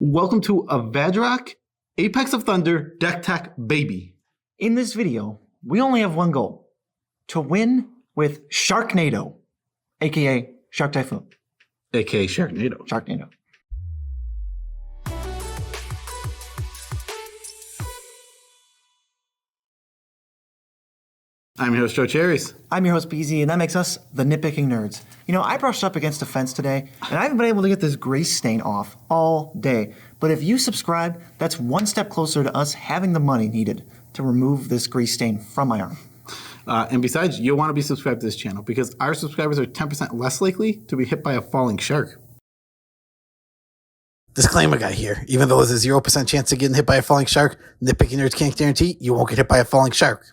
Welcome to a Vadrak Apex of Thunder deck tech baby. In this video, we only have one goal: to win with Sharknado, aka Shark Typhoon. AKA Sharknado. Sharknado. I'm your host, Joe Cherries. I'm your host, BZ, and that makes us the Nitpicking Nerds. You know, I brushed up against a fence today, and I haven't been able to get this grease stain off all day. But if you subscribe, that's one step closer to us having the money needed to remove this grease stain from my arm. And besides, you'll want to be subscribed to this channel because our subscribers are 10% less likely to be hit by a falling shark. Disclaimer guy here. Even though there's a 0% chance of getting hit by a falling shark, Nitpicking Nerds can't guarantee you won't get hit by a falling shark.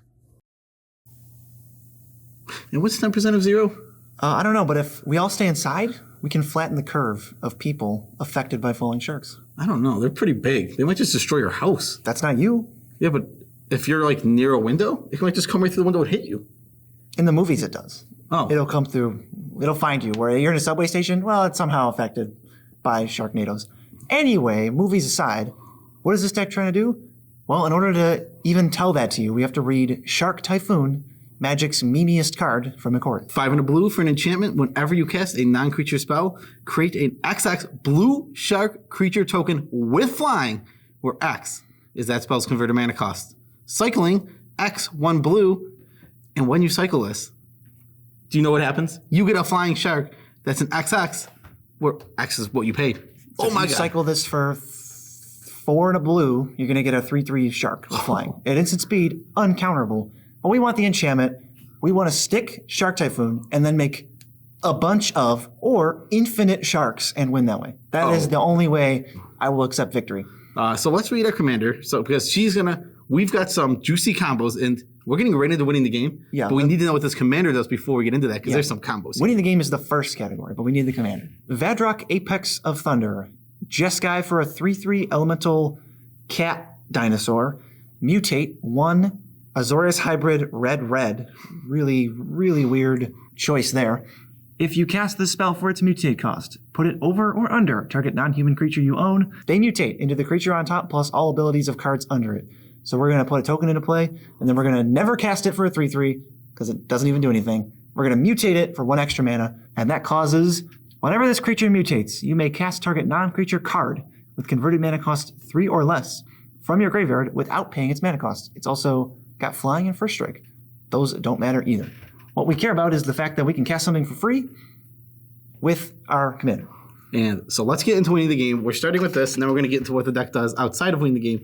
And what's 10% of zero? I don't know, but if we all stay inside, we can flatten the curve of people affected by falling sharks. I don't know. They're pretty big. They might just destroy your house. That's not you. Yeah, but if you're like near a window, it might just come right through the window and hit you. In the movies, it does. Oh. It'll come through. It'll find you. Where you're in a subway station, well, it's somehow affected by Sharknadoes. Anyway, movies aside, what is this deck trying to do? Well, in order to even tell that to you, we have to read Shark Typhoon, Magic's memeiest card from Ikoria. 5 and a blue for an enchantment. Whenever you cast a non-creature spell, create an XX blue shark creature token with flying, where X is that spell's converted mana cost. Cycling, X, 1 blue, and when you cycle this, do you know what happens? You get a flying shark that's an XX, where X is what you paid. So oh my god. If you god. cycle this for 4 and a blue, you're going to get a 3/3 shark with flying. At instant speed, uncounterable. But we want the enchantment. We want to stick Shark Typhoon and then make a bunch of or infinite sharks and win that way. That is the only way I will accept victory. So let's read our commander. So because we've got some juicy combos and we're getting right into winning the game. Yeah. But we need to know what this commander does before we get into that because there's some combos. Winning the game is the first category, but we need the commander. Vadrak Apex of Thunder. Jeskai for a 3/3 elemental cat dinosaur. Mutate 1 Azorius hybrid red. Really, really weird choice there. If you cast this spell for its mutate cost, put it over or under target non-human creature you own. They mutate into the creature on top plus all abilities of cards under it. So we're going to put a token into play, and then we're going to never cast it for a 3/3 because it doesn't even do anything. We're going to mutate it for 1 extra mana, and that causes whenever this creature mutates, you may cast target non-creature card with converted mana cost 3 or less from your graveyard without paying its mana cost. It's also got flying and first strike. Those don't matter either. What we care about is the fact that we can cast something for free with our commander. And so let's get into winning the game. We're starting with this, and then we're going to get into what the deck does outside of winning the game.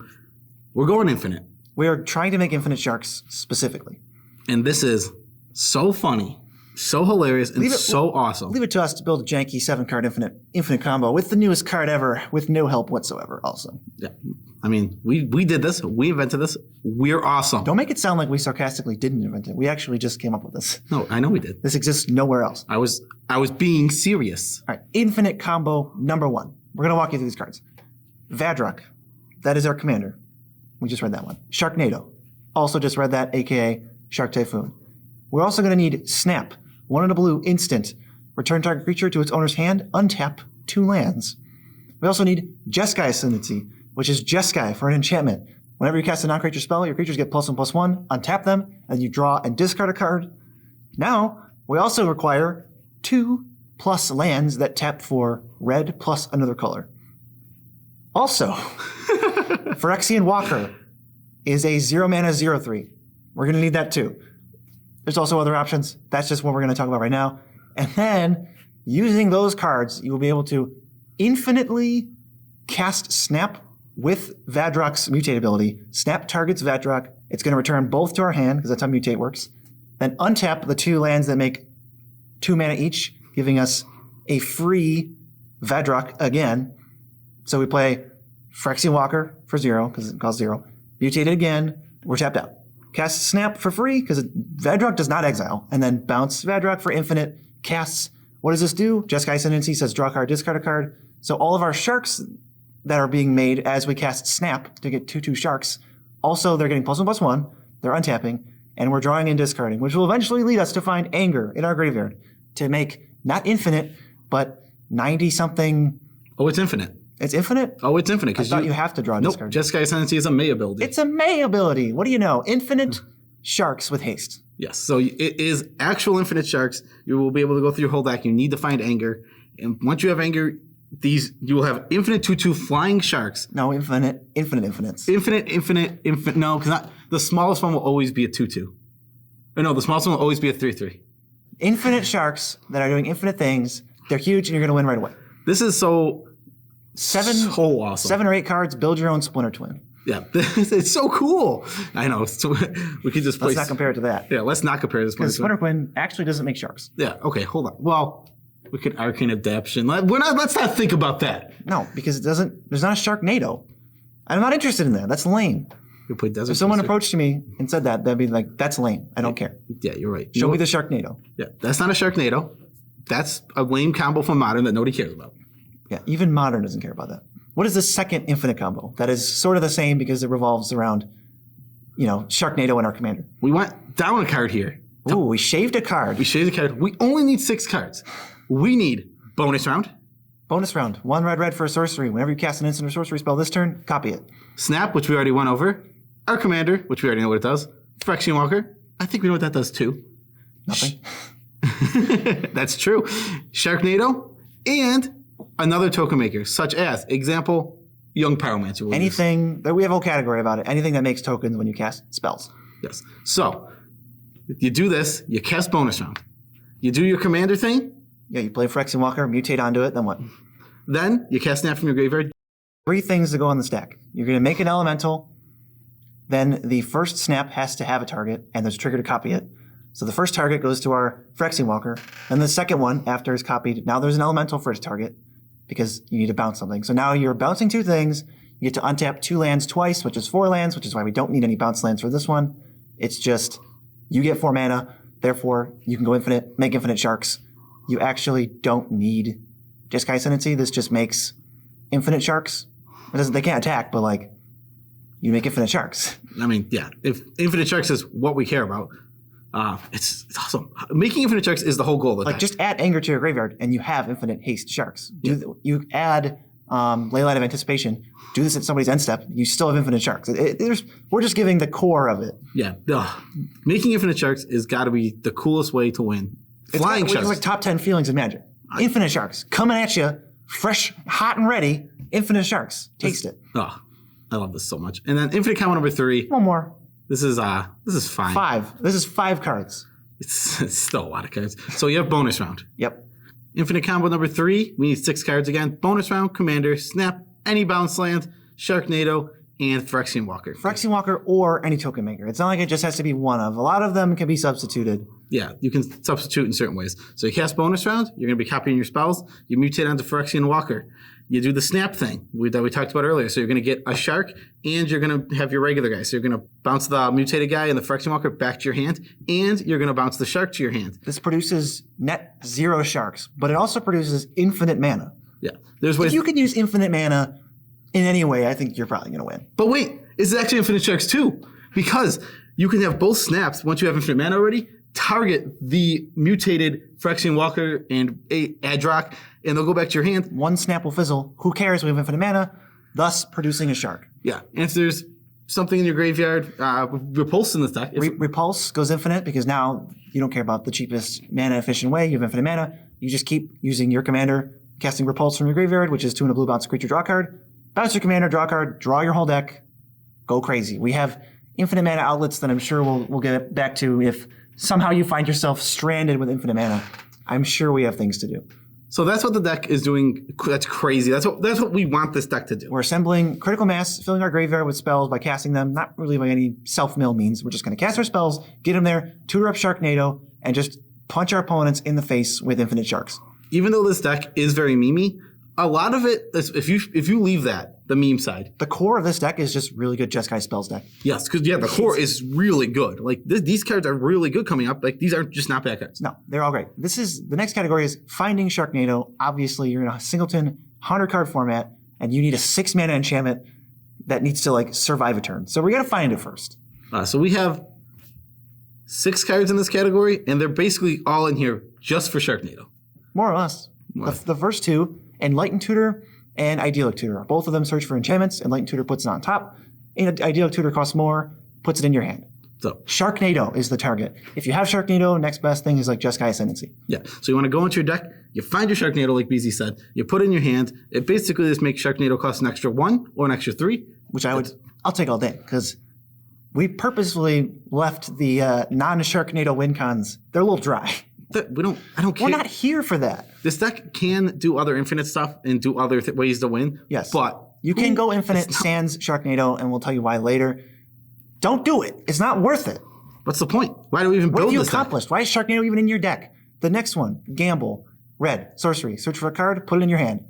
We're going infinite. We are trying to make infinite sharks specifically. And this is so funny, so hilarious, and so awesome. Leave it to us to build a janky 7-card infinite combo with the newest card ever with no help whatsoever also. Yeah. I mean, we did this. We invented this. We're awesome. Don't make it sound like we sarcastically didn't invent it. We actually just came up with this. No, I know we did. This exists nowhere else. I was being serious. All right, infinite combo number 1. We're going to walk you through these cards. Vadrak, that is our commander. We just read that one. Sharknado, also just read that, aka Shark Typhoon. We're also going to need Snap, 1 in a blue, instant. Return target creature to its owner's hand, untap 2 lands. We also need Jeskai Ascendancy, which is Jeskai for an enchantment. Whenever you cast a non-creature spell, your creatures get +1/+1, untap them, and you draw and discard a card. Now, we also require 2+ lands that tap for red plus another color. Also, Phyrexian Walker is a 0-mana 0/3. We're going to need that too. There's also other options. That's just what we're going to talk about right now. And then, using those cards, you will be able to infinitely cast Snap with Vadrak's mutate ability. Snap targets Vadrak. It's going to return both to our hand, because that's how mutate works. Then untap the 2 lands that make 2 mana each, giving us a free Vadrak again. So we play Phyrexian Walker for 0, because it costs 0. Mutate it again. We're tapped out. Cast Snap for free, because Vadrak does not exile. And then bounce Vadrak for infinite. Casts. What does this do? Jeskai Ascendancy says draw a card, discard a card. So all of our sharks that are being made as we cast Snap to get 2/2 sharks, also they're getting +1/+1. They're untapping. And we're drawing and discarding, which will eventually lead us to find Anger in our graveyard to make not infinite, but 90-something. Oh, it's infinite. It's infinite? Oh, it's infinite. I thought you have to draw a discard. Jeskai Ascendancy is a May ability. It's a May ability. What do you know? Infinite sharks with haste. Yes, so it is actual infinite sharks. You will be able to go through your whole deck. You need to find anger. And once you have anger, you will have infinite 2/2 flying sharks. No, infinites. Infinite. No, because the smallest one will always be a 2/2. Or no, the smallest one will always be a 3/3. Infinite sharks that are doing infinite things. They're huge, and you're going to win right away. This is so awesome. 7 or 8 cards. Build your own Splinter Twin. Yeah, it's so cool. I know. We could just Let's not compare it to that. Yeah, let's not compare this. Because Splinter Twin actually doesn't make sharks. Yeah. Okay. Hold on. Well, we could Arcane Adaptation. Let's not think about that. No, because it doesn't. There's not a Sharknado. I'm not interested in that. That's lame. You play Desert If someone Desert. approached me and said that, that'd be like, that's lame. I don't care. Yeah, you're right. Show me the Sharknado. Yeah, that's not a Sharknado. That's a lame combo from Modern that nobody cares about. Yeah, even Modern doesn't care about that. What is the second infinite combo? That is sort of the same because it revolves around, Sharknado and our commander. We went down a card here. Ooh, we shaved a card. We shaved a card. We only need 6 cards. We need bonus round, Bonus round. 1 red for a sorcery. Whenever you cast an instant or sorcery spell this turn, copy it. Snap, which we already went over. Our commander, which we already know what it does. Phyrexian Walker. I think we know what that does too. Nothing. That's true. Sharknado and another token maker, such as, example, Young Pyromancer. We'll Anything that we have a whole category about it. Anything that makes tokens when you cast spells. use. Yes. So, you do this, you cast bonus round. You do your commander thing, Yeah, you play Phyrexian Walker, mutate onto it, then what? then you cast Snap from your graveyard. 3 things to go on the stack. You're going to make an elemental, then the first snap has to have a target, and there's a trigger to copy it. So the first target goes to our Phyrexian Walker, and the second one, after it's copied, now there's an elemental for its target, because you need to bounce something. So now you're bouncing 2 things, you get to untap 2 lands twice, which is 4 lands, which is why we don't need any bounce lands for this one. It's just, you get 4 mana, therefore you can go infinite, make infinite sharks. You actually don't need Jeskai Ascendancy. This just makes infinite sharks. They can't attack, but you make infinite sharks. I mean, yeah, if Infinite Sharks is what we care about, it's awesome. Making Infinite Sharks is the whole goal of the deck. Just add anger to your graveyard, and you have infinite haste sharks. You add Leyline of Anticipation. Do this at somebody's end step. You still have infinite sharks. We're just giving the core of it. Yeah. Making Infinite Sharks is got to be the coolest way to win. Flying It's Sharks. like top 10 feelings of Magic. Infinite sharks coming at you, fresh, hot, and ready. Infinite sharks. Taste it. Oh, I love this so much. And then Infinite combo number 3. One more. This is fine. 5. This is 5 cards. It's still a lot of cards. So you have bonus round. Yep. Infinite combo number 3. We need 6 cards again. Bonus round, commander, snap, any bounce land, Sharknado, and Phyrexian Walker. Phyrexian Walker or any token maker. It's not like it just has to be one of. A lot of them can be substituted. Yeah, you can substitute in certain ways. So you cast bonus round, you're going to be copying your spells. You mutate onto Phyrexian Walker. You do the snap thing that we talked about earlier. So you're going to get a shark, and you're going to have your regular guy. So you're going to bounce the mutated guy and the Phyrexian Walker back to your hand, and you're going to bounce the shark to your hand. This produces net 0 sharks, but it also produces infinite mana. Yeah, there's ways. If you could use infinite mana in any way, I think you're probably going to win. But wait, it's actually infinite sharks too, because you can have both snaps once you have infinite mana already. Target the mutated Phyrexian Walker and Adrock, and they'll go back to your hand. One snap will fizzle. Who cares? We have infinite mana, thus producing a shark. Yeah, and if there's something in your graveyard, Repulse in this deck. Repulse goes infinite because now you don't care about the cheapest mana efficient way. You have infinite mana. You just keep using your commander, casting Repulse from your graveyard, which is 2 and a blue bounce creature draw card. Bounce your commander, draw card, draw your whole deck, go crazy. We have infinite mana outlets that I'm sure we'll get back to if somehow you find yourself stranded with infinite mana. I'm sure we have things to do. So that's what the deck is doing. That's crazy. That's what we want this deck to do. We're assembling critical mass, filling our graveyard with spells by casting them, not really by any self-mill means. We're just going to cast our spells, get them there, tutor up Sharknado, and just punch our opponents in the face with infinite sharks. Even though this deck is very memey, a lot of it, if you leave that, the meme side. The core of this deck is just really good Jeskai spells deck. Yes, because the core is really good. Like these cards are really good coming up. Like these are just not bad cards. No, they're all great. The next category is finding Sharknado. Obviously, you're in a singleton 100 card format, and you need a 6 mana enchantment that needs to survive a turn. So we got to find it first. So we have 6 cards in this category, and they're basically all in here just for Sharknado. More or less. The first 2, Enlightened Tutor and Idyllic Tutor. Both of them search for enchantments, and Light Tutor puts it on top. And Idyllic Tutor costs more, puts it in your hand. So Sharknado is the target. If you have Sharknado, next best thing is like Jeskai Ascendancy. yeah, so you want to go into your deck, you find your Sharknado, like BZ said, you put it in your hand. It basically just makes Sharknado cost an extra 1 or an extra 3. Which I'll take all day, because we purposefully left the non-Sharknado win cons. They're a little dry. I don't care. We're not here for that. This deck can do other infinite stuff and do other ways to win. Yes. But You can go infinite sans Sharknado, and we'll tell you why later. Don't do it. It's not worth it. what's the point? Why do we even What build have you this deck? accomplished? Why is Sharknado even in your deck? The next one, Gamble, red, sorcery, search for a card, put it in your hand.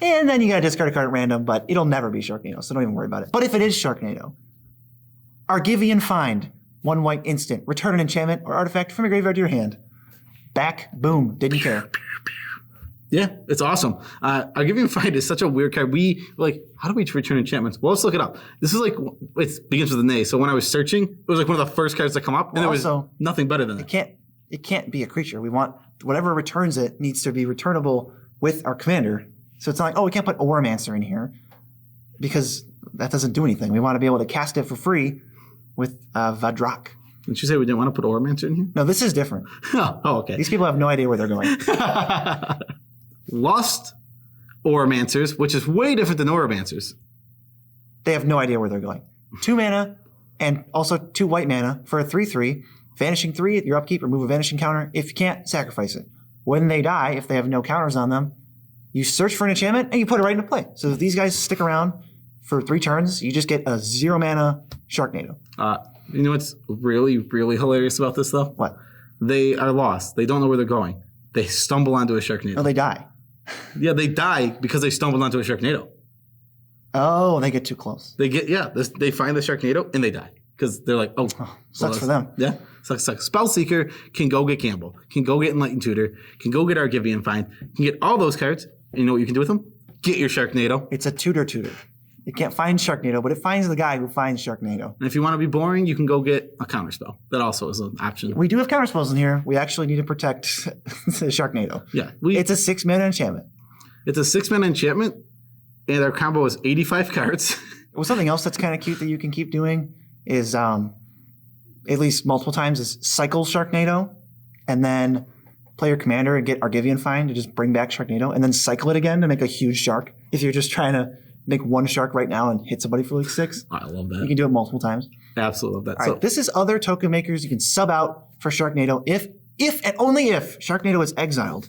And then you gotta discard a card at random, but it'll never be Sharknado, so don't even worry about it. But if it is Sharknado, Argivian Find, 1 white instant, return an enchantment or artifact from your graveyard to your hand. Back, boom, didn't care. Yeah, it's awesome. Argivian Find is such a weird card. We how do we return enchantments? Well, let's look it up. This is it begins with an A. So when I was searching, it was like one of the first cards that come up, and there was nothing better than it. It can't be a creature. We want whatever returns it needs to be returnable with our commander. So it's not like, oh, we can't put Oromancer in here because that doesn't do anything. We want to be able to cast it for free with Vadrak. Didn't you say we didn't want to put Oromancer in here? No, this is different. Oh, okay. These people have no idea where they're going. Lost Oromancers, which is way different than Oromancers. They have no idea where they're going. 2 mana and also 2 white mana for a 3/3. Vanishing 3 at your upkeep, remove a vanishing counter. If you can't, sacrifice it. When they die, if they have no counters on them, you search for an enchantment and you put it right into play. So if these guys stick around for 3 turns, you just get a 0 mana Sharknado. You know what's really, really hilarious about this, though? What? They are lost. They don't know where they're going. They stumble onto a Sharknado. No, they die. Yeah, they die because they stumbled onto a Sharknado. Oh, they get too close. They find the Sharknado and they die because they're like, Sucks for them. Yeah, sucks. Spellseeker can go get Gamble, can go get Enlightened Tutor, can go get Argivian Find, can get all those cards. And you know what you can do with them? Get your Sharknado. It's a tutor. It can't find Sharknado, but it finds the guy who finds Sharknado. And if you want to be boring, you can go get a counterspell. That also is an option. We do have counterspells in here. We actually need to protect the Sharknado. Yeah. It's a 6 mana enchantment. It's a 6 mana enchantment, and our combo is 85 cards. Well, something else that's kind of cute that you can keep doing is, at least multiple times, is cycle Sharknado, and then play your commander and get Argivian Find to just bring back Sharknado, and then cycle it again to make a huge shark. If you're just trying to make 1 shark right now and hit somebody for like 6. I love that. You can do it multiple times. Absolutely love that. All right, this is other token makers you can sub out for Sharknado if and only if Sharknado is exiled.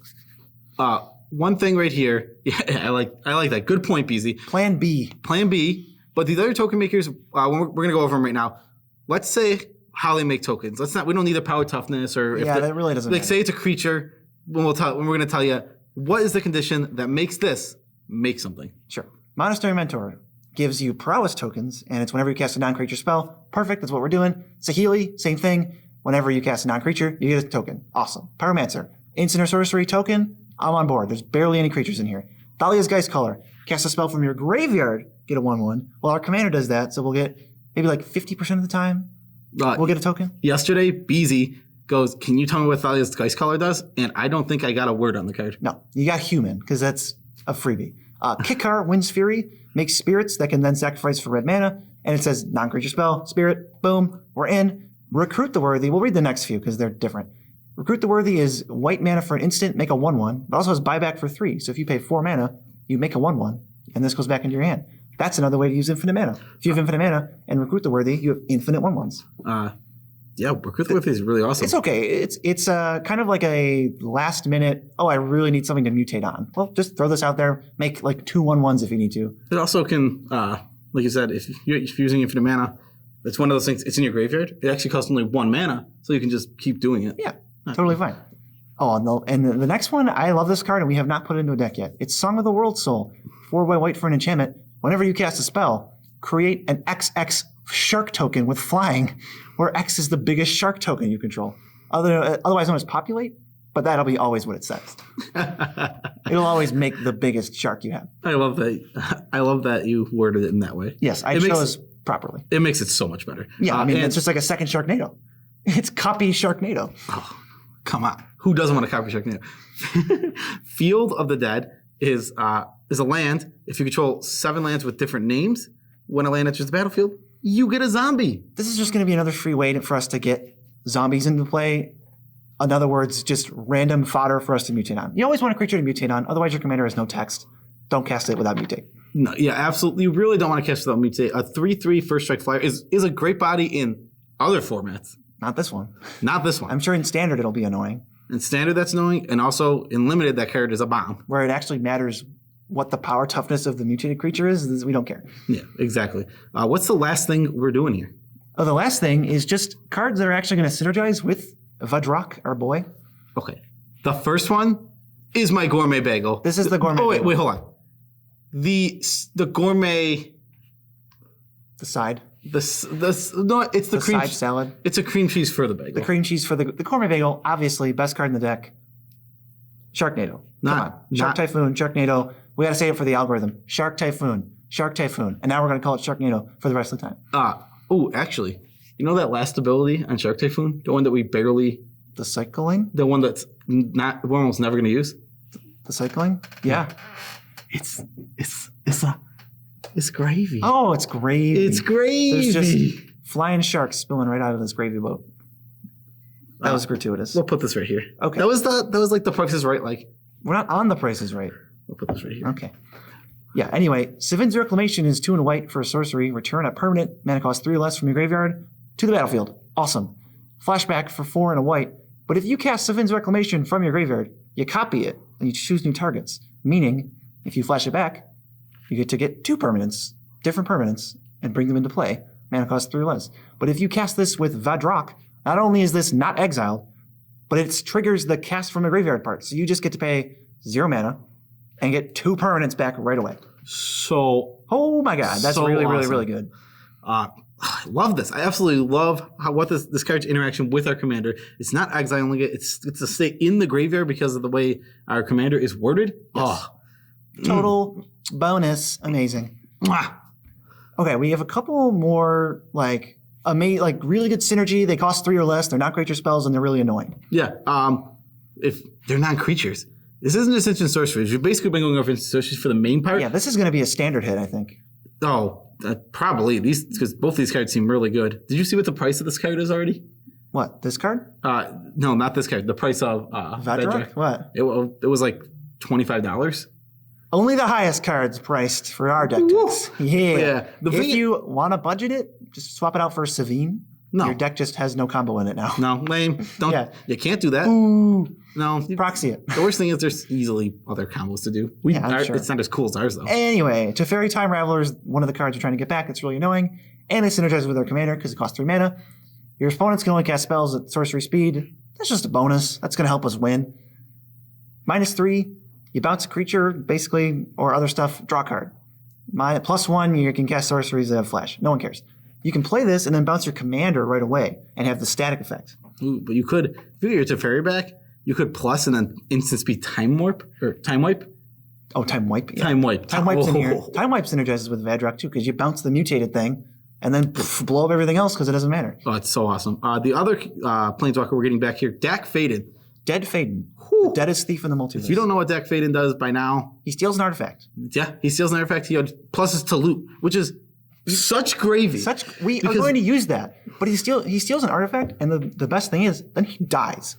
One thing right here, yeah, I like that. Good point, BZ. Plan B. But these other token makers, we're going to go over them right now. Let's say how they make tokens. We don't need a power toughness or if that really doesn't matter. Say it's a creature. When we're going to tell you what is the condition that makes this make something. Sure. Monastery Mentor gives you prowess tokens, and it's whenever you cast a non-creature spell. Perfect, that's what we're doing. Saheeli, same thing. Whenever you cast a non-creature, you get a token. Awesome. Pyromancer, instant or sorcery token. I'm on board. There's barely any creatures in here. Thalia's Geist Color. Cast a spell from your graveyard, get a 1/1. Well, our commander does that, so we'll get maybe like 50% of the time, we'll get a token. Yesterday, BZ goes, can you tell me what Thalia's Geist Color does? And I don't think I got a word on the card. No, you got Human, because that's a freebie. Kikar, Wind's Fury, makes spirits that can then sacrifice for red mana, and it says non-creature spell, spirit, boom, we're in. Recruit the Worthy, we'll read the next few because they're different. Recruit the Worthy is white mana for an instant, make a 1/1. It also has buyback for 3, so if you pay 4 mana, you make a 1/1, and this goes back into your hand. That's another way to use infinite mana. If you have infinite mana and Recruit the Worthy, you have infinite 1/1s. Yeah, Recruit the Worthy is really awesome. It's okay. It's kind of like a last minute, I really need something to mutate on. Well, just throw this out there, make like 2 1/1s if you need to. It also can, like you said, if you're using infinite mana, it's one of those things, it's in your graveyard. It actually costs only 1 mana, so you can just keep doing it. Yeah, totally fine. Oh, and the next one, I love this card, and we have not put it into a deck yet. It's Song of the World Soul. 4 white for an enchantment. Whenever you cast a spell, create an XX shark token with flying, where X is the biggest shark token you control. Otherwise known as populate, but that'll be always what it says. It'll always make the biggest shark you have. I love that. I love that you worded it in that way. Yes, I chose properly. It makes it so much better. Yeah, I mean, it's just like a second Sharknado. It's copy Sharknado. Oh, come on. Who doesn't want to copy Sharknado? Field of the Dead is is a land. If you control 7 lands with different names, when a land enters the battlefield, you get a zombie. This is just going to be another free way for us to get zombies into play. In other words, just random fodder for us to mutate on. You always want a creature to mutate on, otherwise your commander has no text. Don't cast it without mutate. No, yeah, absolutely. You really don't want to cast without mutate. A 3/3 first strike flyer is a great body in other formats. Not this one. Not this one. I'm sure in standard it'll be annoying. In standard, that's annoying, and also in limited, that card is a bomb. Where it actually matters what the power toughness of the mutated creature is we don't care. Yeah, exactly. What's the last thing we're doing here? Oh, the last thing is just cards that are actually going to synergize with Vadrok, our boy. Okay. The first one is my gourmet bagel. This is the gourmet bagel. Wait, hold on. The gourmet... The side. No, it's the cream side salad. It's a cream cheese for the bagel. The cream cheese for the gourmet bagel, obviously, best card in the deck. Sharknado. Come on. Shark Typhoon, Sharknado. We got to say it for the algorithm. Shark Typhoon, Shark Typhoon. And now we're going to call it Sharknado for the rest of the time. Actually, you know that last ability on Shark Typhoon? The one that we barely... The cycling? The one that's not... We're almost never going to use? The cycling? Yeah. It's gravy. Oh, it's gravy. It's gravy. There's just flying sharks spilling right out of this gravy boat. That was gratuitous. We'll put this right here. Okay. That was like the Price is Right. Like, we're not on the Price is Right. We'll put this right here. Okay. Yeah. Anyway, Savin's Reclamation is 2 and a white for a sorcery. Return a permanent mana cost 3 or less from your graveyard to the battlefield. Awesome. Flashback for 4 and a white. But if you cast Savin's Reclamation from your graveyard, you copy it and you choose new targets. Meaning, if you flash it back, you get to get 2 permanents, different permanents, and bring them into play. Mana cost 3 or less. But if you cast this with Vadrok, not only is this not exiled, but it triggers the cast from the graveyard part. So you just get to pay 0 mana and get 2 permanents back right away. So, oh my god, that's so really, awesome. really, really good. I love this. I absolutely love what this card's interaction with our commander. It's not exiling it. It's to stay in the graveyard because of the way our commander is worded. Yes. Total bonus. Amazing. Mwah. Okay, we have a couple more really good synergy. They cost 3 or less. They're not creature spells and they're really annoying. Yeah. If they're not creatures, this isn't just instant sorceries. You've basically been going over instant sorceries for the main part. Yeah, this is going to be a standard hit, I think. Oh, probably because both these cards seem really good. Did you see what the price of this card is already? What, this card? No, not this card. The price of Vadrok? What? It was like $25. Only the highest cards priced for our deck decks. Yeah. If you want to budget it, just swap it out for Savine. No. Your deck just has no combo in it now. No, lame. Don't. Yeah. You can't do that. Ooh. No. Proxy it. The worst thing is there's easily other combos to do. I'm sure. It's not as cool as ours, though. Anyway, Teferi Time Raveler is one of the cards we're trying to get back. It's really annoying. And they synergize with our commander because it costs 3 mana. Your opponents can only cast spells at sorcery speed. That's just a bonus. That's going to help us win. -3, you bounce a creature, basically, or other stuff, draw a card. +1, you can cast sorceries that have flash. No one cares. You can play this and then bounce your commander right away and have the static effect. Ooh, but you could, if you get your Teferi back, you could plus and then instant speed time wipe. Oh, time wipe? Yeah. Time wipe. Time wipe's in here. Time wipe synergizes with Vadrok too because you bounce the mutated thing and then blow up everything else because it doesn't matter. Oh, it's so awesome. The other Planeswalker we're getting back here, Dak Faded. Dead Faden. The deadest thief in the multiverse. If you don't know what Dak Faden does by now. He steals an artifact. Yeah, he steals an artifact. He pluses to loot, which is such gravy. We are going to use that. But he steals an artifact, and the best thing is, then he dies.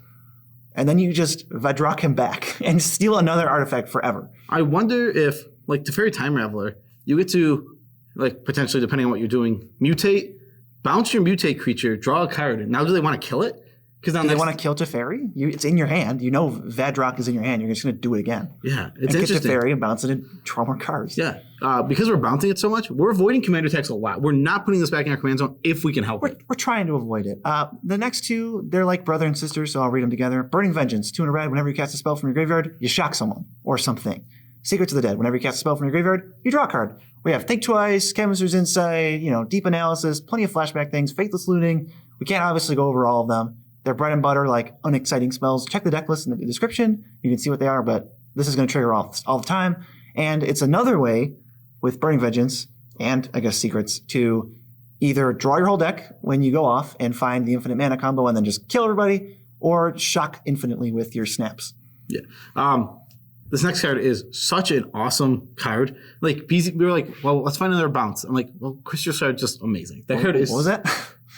And then you just Vadrok him back and steal another artifact forever. I wonder if, like Teferi Time Raveler, you get to, like, potentially, depending on what you're doing, mutate, bounce your mutate creature, draw a card. And now do they want to kill it? Because now they want to kill Teferi? It's in your hand. You know Vadrok is in your hand. You're just going to do it again. Yeah, it's and interesting. Get Teferi and bounce it and draw more cards. Yeah, because we're bouncing it so much, we're avoiding commander attacks a lot. We're not putting this back in our command zone if we can help it. We're trying to avoid it. The next two, they're like brother and sister, so I'll read them together. Burning Vengeance, 2 in a red. Whenever you cast a spell from your graveyard, you shock someone or something. Secrets of the Dead. Whenever you cast a spell from your graveyard, you draw a card. We have Think Twice, Chemist's Insight, Deep Analysis, plenty of flashback things, Faithless Looting. We can't obviously go over all of them. They're bread and butter, like unexciting spells. Check the deck list in the description. You can see what they are, but this is going to trigger all the time. And it's another way with Burning Vengeance and, I guess, Secrets to either draw your whole deck when you go off and find the infinite mana combo and then just kill everybody, or shock infinitely with your snaps. Yeah. This next card is such an awesome card. Like, we were like, well, let's find another bounce. I'm like, well, Crystal Shard is just amazing. That card is... What was that?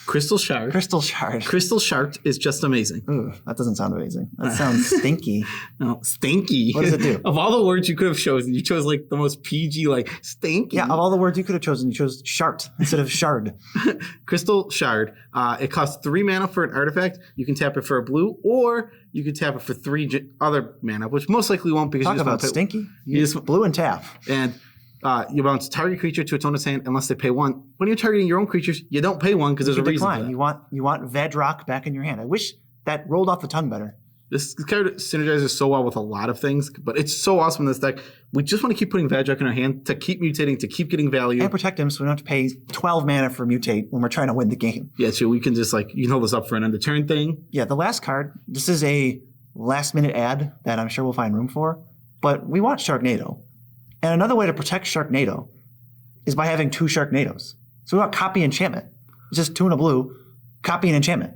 Crystal Shard. Crystal Shard. Crystal Shard is just amazing. Ooh, that doesn't sound amazing. That sounds stinky. No, stinky. What does it do? Of all the words you could have chosen, you chose like the most PG, like stinky. Yeah, of all the words you could have chosen, you chose shart instead of shard. Crystal Shard. It costs 3 mana for an artifact. You can tap it for a blue, or you can tap it for 3 other mana, which most likely won't because Talk you just about want to stinky. You just blue and tap. And you bounce target creature to its owner's hand unless they pay 1. When you're targeting your own creatures, you don't pay 1 because there's a reason for that. You want Vadrock back in your hand. I wish that rolled off the tongue better. This card synergizes so well with a lot of things, but it's so awesome in this deck. We just want to keep putting Vadrock in our hand to keep mutating, to keep getting value. And protect him so we don't have to pay 12 mana for mutate when we're trying to win the game. Yeah, so we can just you can hold this up for an end of turn thing. Yeah, the last card, this is a last minute ad that I'm sure we'll find room for, but we want Sharknado. And another way to protect Sharknado is by having 2 Sharknados. So we want copy enchantment. It's just 2 and a blue, copy and enchantment.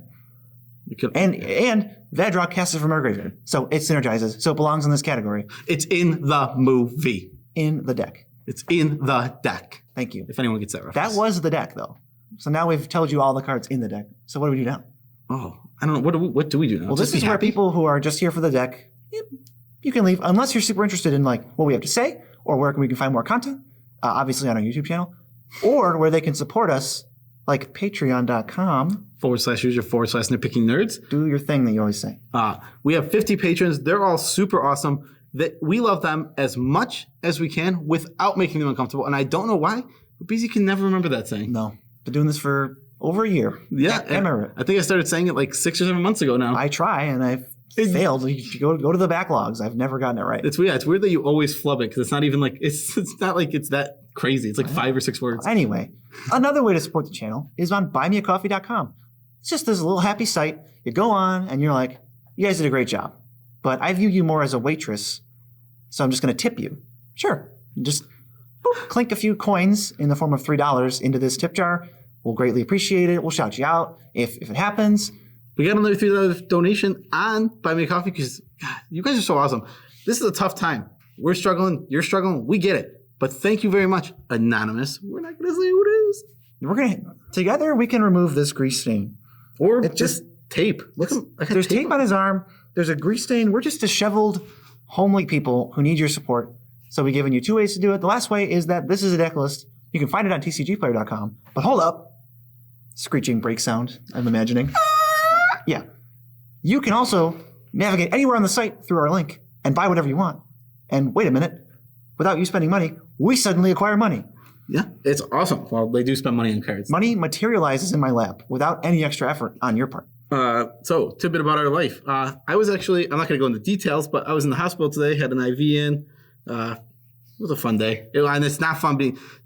And Vadrock casts it from our graveyard. So it synergizes. So it belongs in this category. It's in the movie. In the deck. It's in the deck. Thank you. If anyone gets that reference. That was the deck, though. So now we've told you all the cards in the deck. So what do we do now? Oh, I don't know. What do we do now? Well, this is where people who are just here for the deck, you can leave. Unless you're super interested in what we have to say or where we can find more content, obviously on our YouTube channel, or where they can support us, like patreon.com/user/nitpicking nerds. Do your thing that you always say. We have 50 patrons. They're all super awesome. We love them as much as we can without making them uncomfortable. And I don't know why, but BZ can never remember that saying. No. Been doing this for over a year. Yeah. I think I started saying it 6 or 7 months ago now. I try, and I've failed. You go to the backlogs. I've never gotten it right. It's weird. It's weird that you always flub it because it's not even it's not like it's that crazy. It's 5 or 6 words. Anyway, another way to support the channel is on buymeacoffee.com. It's just this little happy site. You go on and you're like, you guys did a great job, but I view you more as a waitress, so I'm just going to tip you. Sure. Just clink a few coins in the form of $3 into this tip jar. We'll greatly appreciate it. We'll shout you out if it happens. We got another $3 donation on Buy Me a Coffee because you guys are so awesome. This is a tough time. We're struggling. You're struggling. We get it. But thank you very much, Anonymous. We're not going to say who it is. Together we can remove this grease stain. Or just tape. There's tape on his arm. There's a grease stain. We're just disheveled, homely people who need your support. So we've given you 2 ways to do it. The last way is that this is a deck list. You can find it on tcgplayer.com. But hold up. Screeching brake sound, I'm imagining. Yeah. You can also navigate anywhere on the site through our link and buy whatever you want. And wait a minute. Without you spending money, we suddenly acquire money. Yeah, it's awesome. Well, they do spend money on cards. Money materializes in my lap without any extra effort on your part. So, tidbit about our life. I was actually, I'm not going to go into details, but I was in the hospital today, had an IV in. It was a fun day. And it's not fun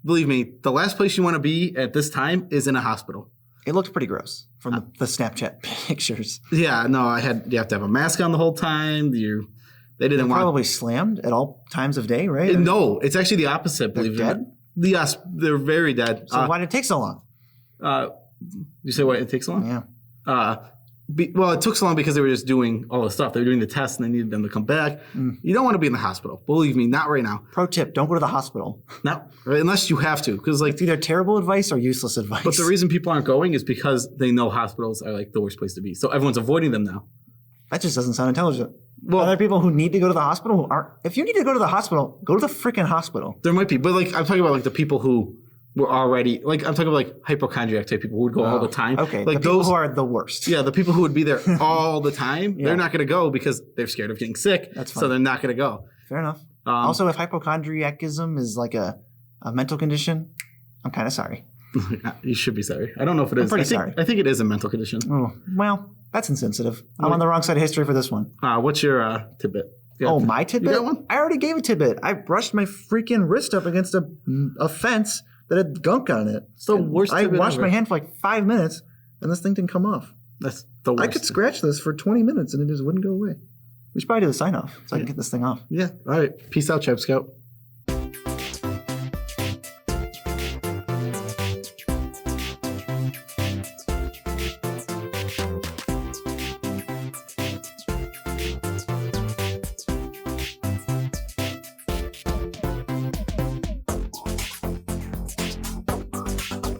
believe me, the last place you want to be at this time is in a hospital. It looked pretty gross from the Snapchat pictures. Yeah, no, you have to have a mask on the whole time. They didn't want. Probably slammed at all times of day, right? No, it's actually the opposite. Believe it or not. Yes, they're very dead. So why did it take so long? You say why it takes so long? Yeah. Well, it took so long because they were just doing all the stuff. They were doing the tests and they needed them to come back. You don't want to be in the hospital. Believe me, not right now. Pro tip, don't go to the hospital. No, unless you have to. Because it's either terrible advice or useless advice. But the reason people aren't going is because they know hospitals are the worst place to be. So everyone's avoiding them now. That just doesn't sound intelligent. Well, are there people who need to go to the hospital who aren't? If you need to go to the hospital, go to the freaking hospital. There might be. But I'm talking about the people who were already, I'm talking about hypochondriac type people who would go all the time. Okay, the people who are the worst. Yeah, the people who would be there all the time, they're not going to go because they're scared of getting sick. That's fine. So they're not going to go. Fair enough. Also, if hypochondriacism is a mental condition, I'm kind of sorry. You should be sorry. I don't know if it is. I'm pretty sorry. I think it is a mental condition. Oh, well, that's insensitive. I'm on the wrong side of history for this one. What's your tidbit? My tidbit? You got one? I already gave a tidbit. I brushed my freaking wrist up against a fence that had gunk on it. It's the worst tidbit I washed ever. my hand for 5 minutes, and this thing didn't come off. That's the worst. I could scratch this for 20 minutes, and it just wouldn't go away. We should probably do the sign-off so I can get this thing off. Yeah. All right. Peace out, Chap Scout.